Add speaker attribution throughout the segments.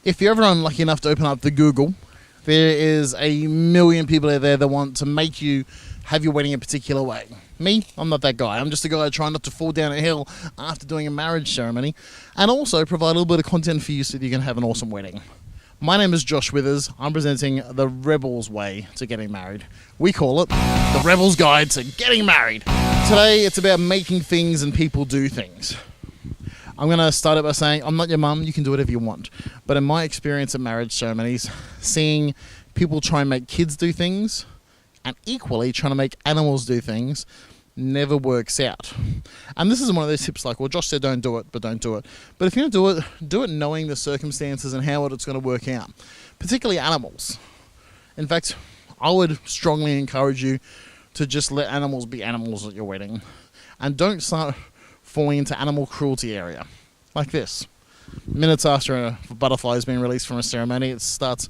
Speaker 1: If you're ever unlucky enough to open up the Google, there is a million people out there that want to make you have your wedding a particular way. Me, I'm not that guy. I'm just a guy trying not to fall down a hill after doing a marriage ceremony, and also provide a little bit of content for you so that you can have an awesome wedding. My name is Josh Withers. I'm presenting the Rebel's Way to Getting Married. We call it the Rebel's Guide to Getting Married. Today, it's about making things and people do things. I'm going to start it by saying, I'm not your mum, you can do whatever you want. But in my experience at marriage ceremonies, seeing people try and make kids do things, and equally trying to make animals do things, never works out. And this is one of those tips like, well, Josh said don't do it, but don't do it. But if you're going to do it knowing the circumstances and how it's going to work out, particularly animals. In fact, I would strongly encourage you to just let animals be animals at your wedding. And don't start falling into animal cruelty area. Like this. Minutes after a butterfly has been released from a ceremony, it starts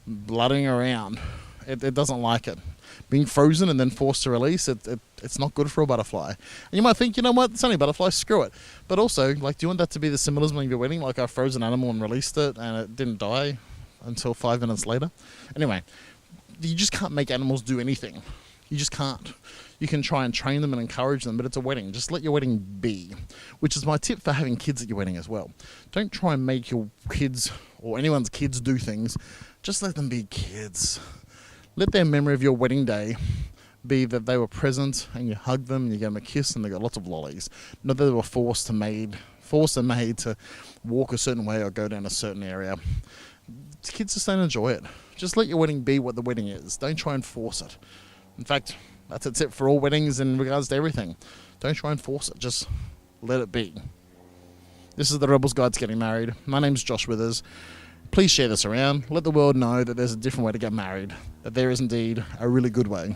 Speaker 1: blooding around. It doesn't like it. Being frozen and then forced to release, it's not good for a butterfly. And you might think, you know what, it's only a butterfly, screw it. But also, like, do you want that to be the symbolism of your wedding? Like I froze an animal and released it and it didn't die until 5 minutes later? Anyway, you just can't make animals do anything. You just can't. You can try and train them and encourage them, but it's a wedding. Just let your wedding be, which is my tip for having kids at your wedding as well. Don't try and make your kids or anyone's kids do things. Just let them be kids. Let their memory of your wedding day be that they were present and you hugged them and you gave them a kiss and they got lots of lollies. Not that they were forced and made to walk a certain way or go down a certain area. Kids just don't enjoy it. Just let your wedding be what the wedding is. Don't try and force it. In fact, that's a tip for all weddings in regards to everything. Don't try and force it. Just let it be. This is the Rebel's Guide to Getting Married. My name's Josh Withers. Please share this around. Let the world know that there's a different way to get married. That there is indeed a really good way.